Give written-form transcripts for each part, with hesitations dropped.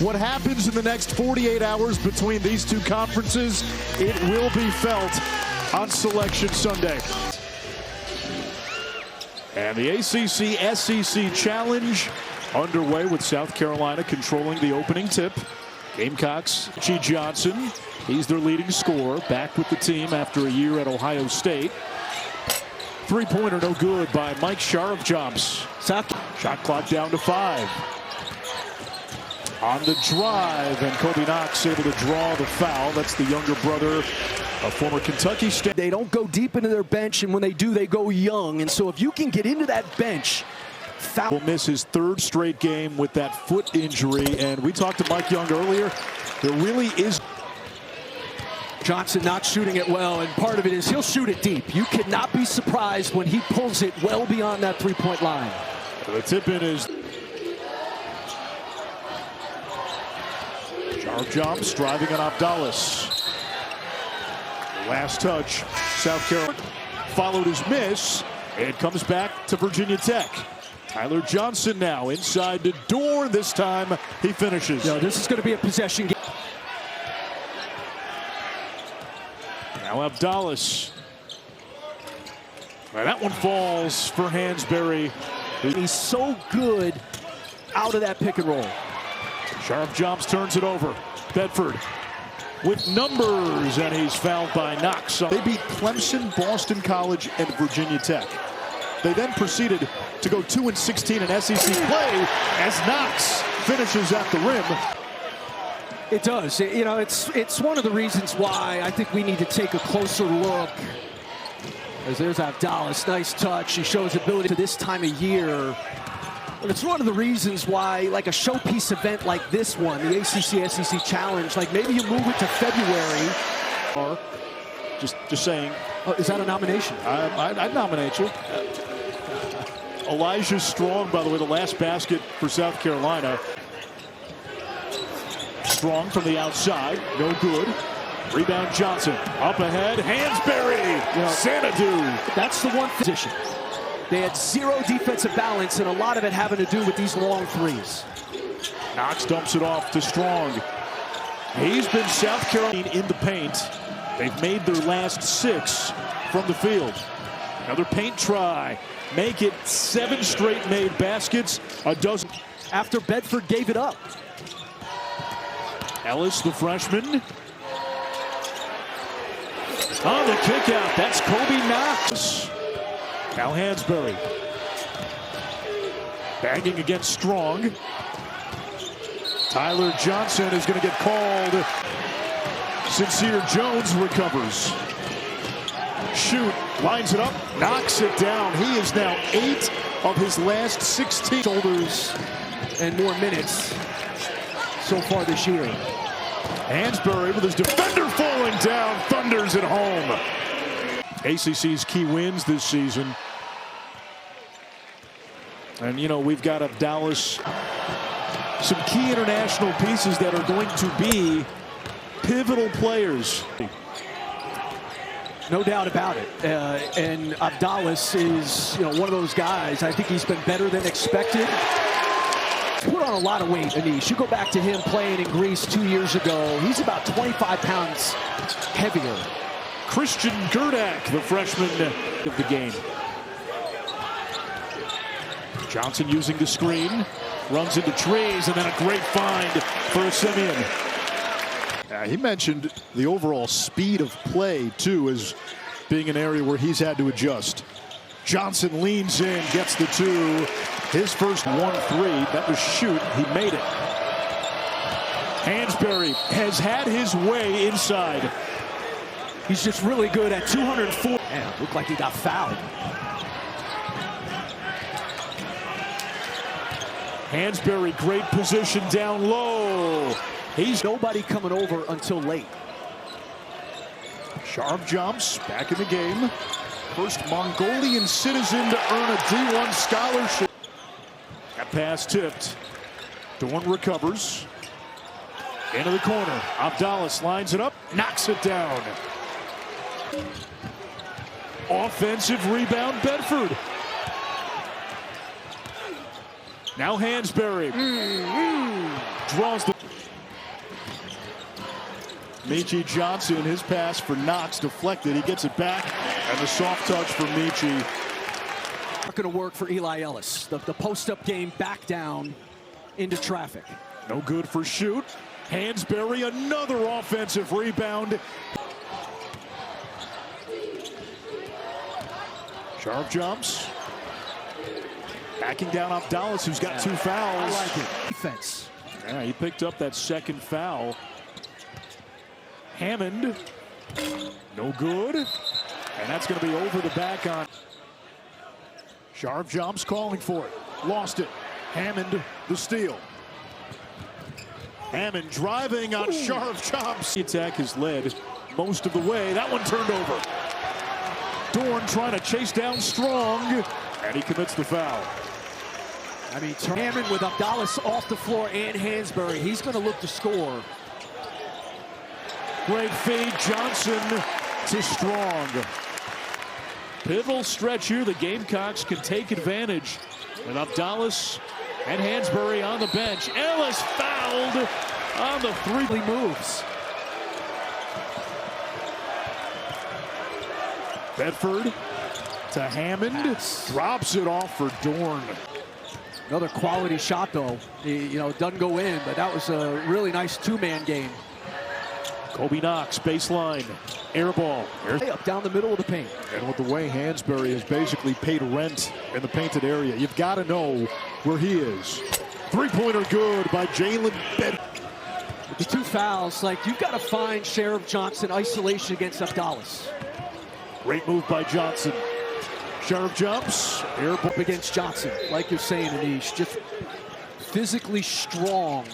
What happens in the next 48 hours between these two conferences, it will be felt on Selection Sunday. And the ACC-SEC Challenge underway with South Carolina controlling the opening tip. Gamecocks, G. Johnson, he's their leading scorer, back with the team after a year at Ohio State. Three-pointer no good by Mike Sharp-Jumps. Shot clock down to 5. On the drive, and Kobe Knox able to draw the foul. That's the younger brother of former Kentucky State. They don't go deep into their bench, and when they do, they go young. And so if you can get into that bench, foul. Will miss his 3rd straight game with that foot injury. And we talked to Mike Young earlier. There really is. Johnson not shooting it well, and part of it is he'll shoot it deep. You cannot be surprised when he pulls it well beyond that three-point line. The tip-in is Sharp-Jumps driving on Abdallas. Last touch, South Carolina followed his miss. It comes back to Virginia Tech. Tyler Johnson now inside the door. This time he finishes. No, this is going to be a possession game. Now Abdallas. Well, that one falls for Hansberry. He's so good out of that pick and roll. Sharp-Jumps turns it over. Bedford with numbers, and he's fouled by Knox. They beat Clemson, Boston College, and Virginia Tech. They then proceeded to go 2-16 in SEC play as Knox finishes at the rim. It does. You know, it's one of the reasons why I think we need to take a closer look. As there's Abdallas, nice touch. He shows ability to this time of year. But it's one of the reasons why, like a showpiece event like this one, the ACC-SEC Challenge, like maybe you move it to February. Or just saying. Is that a nomination? I'd nominate you. Elijah Strong, by the way, the last basket for South Carolina. Strong from the outside, no good. Rebound Johnson, up ahead, Hansberry, Xanadu. That's the one position. They had zero defensive balance, and a lot of it having to do with these long threes. Knox dumps it off to Strong. He's been South Carolina in the paint. They've made their last 6 from the field. Another paint try. Make it 7 straight made baskets, a dozen. After Bedford gave it up. Ellis, the freshman. On the kick out, that's Kobe Knox. Now Hansberry. Bagging against Strong. Tyler Johnson is going to get called. Sincere Jones recovers. Shoot, lines it up, knocks it down. He is now 8 of his last 16 shoulders and more minutes so far this year. Hansberry with his defender falling down, thunders it home. ACC's key wins this season. And, you know, we've got Abdallas, some key international pieces that are going to be pivotal players. No doubt about it. And Abdallas is, one of those guys. I think he's been better than expected. Put on a lot of weight, Anish. You go back to him playing in Greece 2 years ago. He's about 25 pounds heavier. Christian Gerdak, the freshman of the game. Johnson using the screen, runs into trees, and then a great find for Simeon. He mentioned the overall speed of play, too, as being an area where he's had to adjust. Johnson leans in, gets the 2. His first 1-3, that was shoot. He made it. Hansberry has had his way inside. He's just really good at 204. Man, looked like he got fouled. Hansberry, great position down low. He's nobody coming over until late. Sharp-Jumps back in the game. First Mongolian citizen to earn a D1 scholarship. That pass tipped. Dorn recovers. Into the corner. Abdallas lines it up, knocks it down. Offensive rebound, Bedford. Now Hansberry. Draws the... Michi Johnson, his pass for Knox deflected. He gets it back, and the soft touch for Michi. Not going to work for Eli Ellis. The post-up game back down into traffic. No good for shoot. Hansberry, another offensive rebound. Sharp jumps. Backing down Abdallas, who's got 2 fouls. I like it. Defense. Yeah, he picked up that second foul. Hammond, no good. And that's going to be over the back on. Sharp jumps, calling for it. Lost it. Hammond, the steal. Hammond driving on Sharp jumps. The attack has led most of the way. That one turned over. Dorn trying to chase down Strong, and he commits the foul. I mean, Hammond with Abdallas off the floor and Hansberry. He's going to look to score. Great feed, Johnson to Strong. Pivotal stretch here. The Gamecocks can take advantage with Abdallas and Hansberry on the bench. Ellis fouled on the 3 moves. Bedford to Hammond. Drops it off for Dorn. Another quality shot, though. You know, it doesn't go in, but that was a really nice 2-man game. Kobe Knox, baseline, air ball. Up down the middle of the paint. And with the way Hansberry has basically paid rent in the painted area, you've got to know where he is. 3-pointer good by Jalen Bedford. With the 2 fouls, like, you've got to find Sheriff Johnson isolation against Abdallas. Great move by Johnson. Sheriff jumps, air ball against Johnson. Like you're saying, Anish, just physically strong.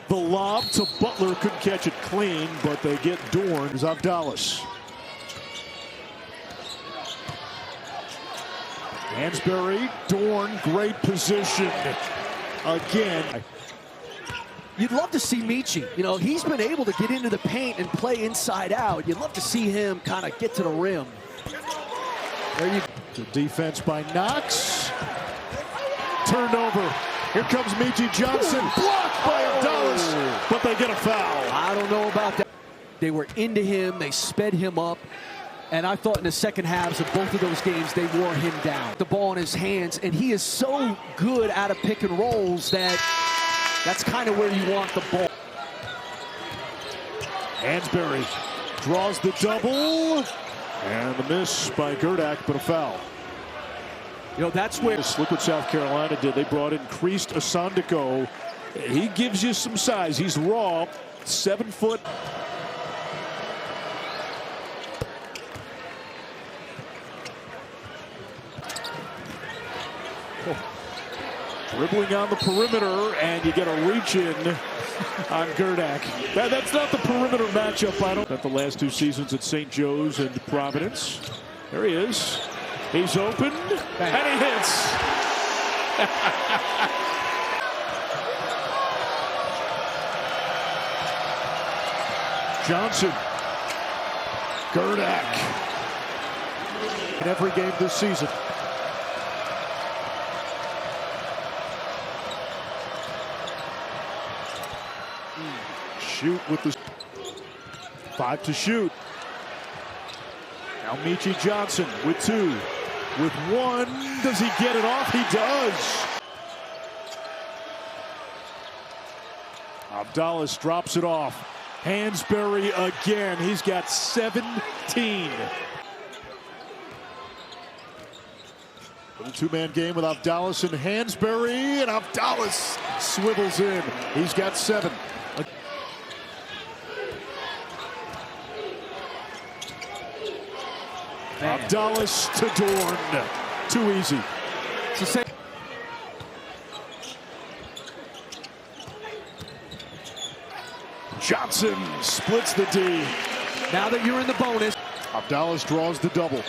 The lob to Butler, couldn't catch it clean, but they get Dorn. Is Abdallas. Hansberry, Dorn, great position again. You'd love to see Michi. You know, he's been able to get into the paint and play inside out. You'd love to see him kind of get to the rim. There you go. The defense by Knox. Turned over. Here comes Michi Johnson. Blocked by Abdallas, but they get a foul. I don't know about that. They were into him. They sped him up. And I thought in the second halves of both of those games, they wore him down. The ball in his hands, and he is so good out of pick and rolls that that's kind of where you want the ball. Hansberry draws the double. And the miss by Gerdak, but a foul. You know, that's where... Look what South Carolina did. They brought in Christ Asandiko. He gives you some size. He's raw, 7 foot. Dribbling on the perimeter, and you get a reach in on Gerdak. That's not the perimeter matchup, I don't. At the last 2 seasons at St. Joe's and Providence. There he is. He's open, and he hits. Johnson. Gerdak. In every game this season. Shoot with the 5 to shoot. Now Michi Johnson with 2. With 1, does he get it off? He does. Abdallas drops it off. Hansberry again. He's got 17. Little 2-man game with Abdallas and Hansberry, and Abdallas swivels in. He's got 7. Abdallas to Dorn. Too easy. Johnson splits the D. Now that you're in the bonus. Abdallas draws the double.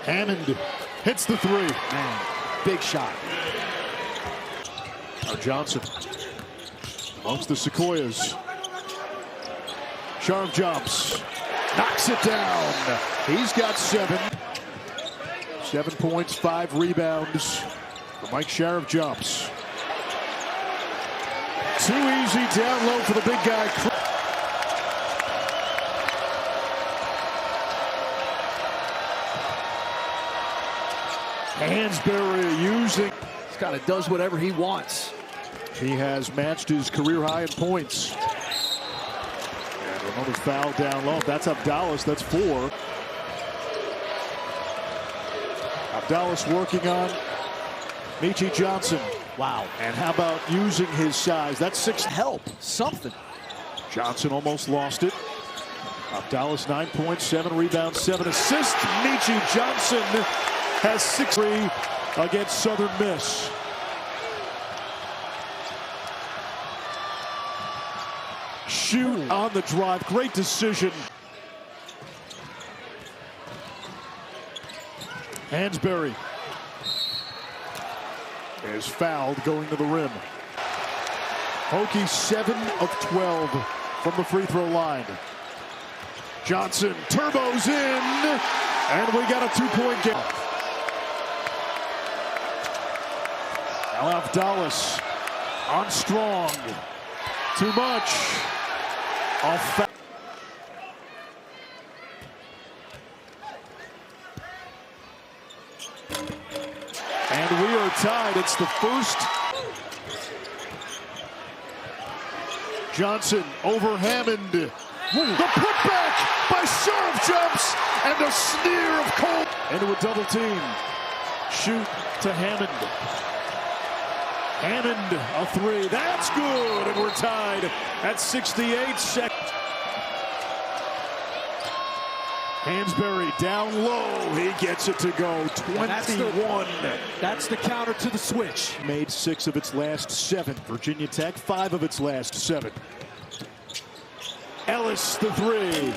Hammond hits the 3. Man, big shot. Now Johnson amongst the Sequoias. Sharp jumps. Knocks it down. He's got 7. 7 points, 5 rebounds. Mike Sheriff jumps. Too easy down low for the big guy. Hansberry using. He kind of does whatever he wants. He has matched his career high in points. And another foul down low. That's Abdallas. That's 4. Abdallas working on Michi Johnson. Wow. And how about using his size? That's 6. Help. Something. Johnson almost lost it. Abdallas 9 points, 7 rebounds, 7 assists. Michi Johnson has 6-3 against Southern Miss. Shoot on the drive. Great decision. Hansberry is fouled going to the rim. Hokie 7 of 12 from the free throw line. Johnson turbos in, and we got a 2-point game. Now Abdallas on Strong. Too much. Off. And we are tied. It's the first. Johnson over Hammond. The putback by Sharp jumps and a sneer of Cole. Into a double team. Shoot to Hammond. Hammond, a 3. That's good. And we're tied at 68 seconds. Hansberry down low. He gets it to go. 21. That's the counter to the switch. Made 6 of its last 7. Virginia Tech, 5 of its last 7. Ellis, the 3.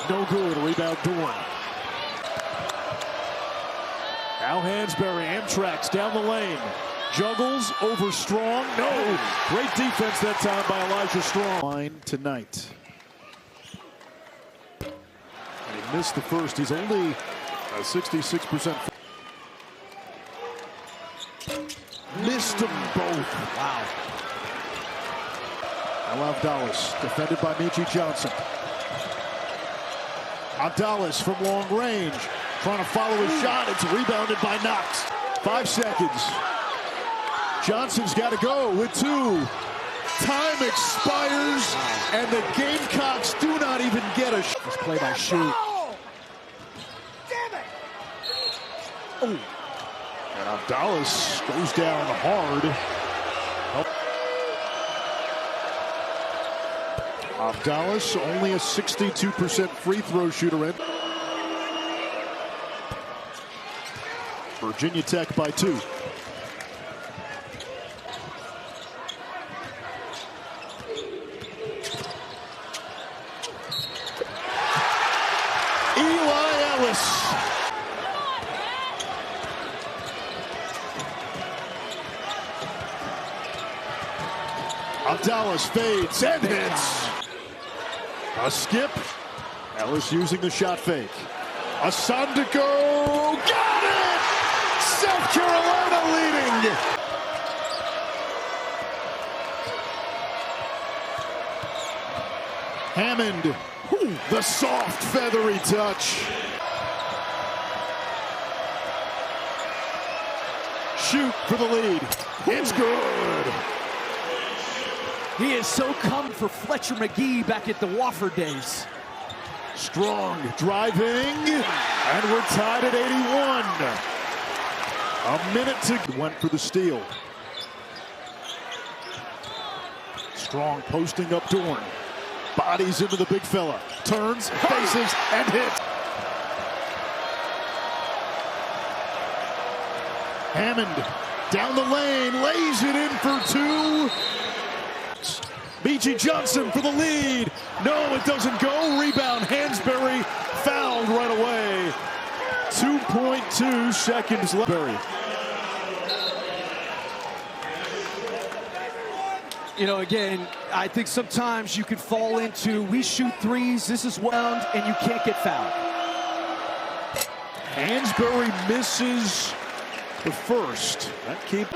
No good. Rebound Dorn. Now Hansberry, Amtrak's down the lane. Juggles over Strong. No. Great defense that time by Elijah Strong. Line tonight. And he missed the first. He's only 66%. Missed them both. Wow. Now Abdallas, defended by Michi Johnson. Abdallas from long range, trying to follow his shot. It's rebounded by Knox. 5 seconds. Johnson's got to go with 2. Time expires, and the Gamecocks do not even get a shot. This play by Shoot. Damn it! Oh. And Abdallas goes down hard. Abdallas only a 62% free throw shooter in. Virginia Tech by 2. Eli Ellis. Abdallas fades and hits. A skip. Ellis using the shot fake. Asandiko. Got it! South Carolina leading. Hammond. The soft, feathery touch. Shoot for the lead. It's good. He is so coming for Fletcher McGee back at the Wofford days. Strong driving, and we're tied at 81. A minute to went for the steal. Strong posting up Dorn. Bodies into the big fella. Turns, faces, and hits. Hammond down the lane, lays it in for 2. Michi Johnson for the lead. No, it doesn't go. Rebound, Hansberry fouled right away. 2.2 seconds left. You know, again, I think sometimes you can fall into, we shoot threes, this is wound, and you can't get fouled. Hansberry misses the first. That keep.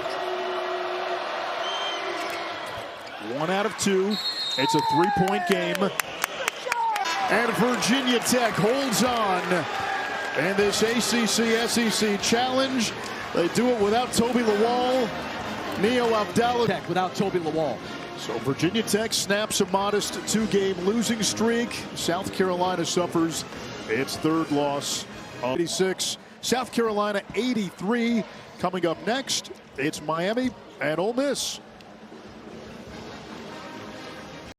1 out of 2. It's a 3-point game. And Virginia Tech holds on in this ACC-SEC challenge. They do it without Toby Lawal, Neo Abdallah. Tech without Toby Lawal. So Virginia Tech snaps a modest 2-game losing streak. South Carolina suffers its 3rd loss of 86. South Carolina 83. Coming up next, it's Miami and Ole Miss.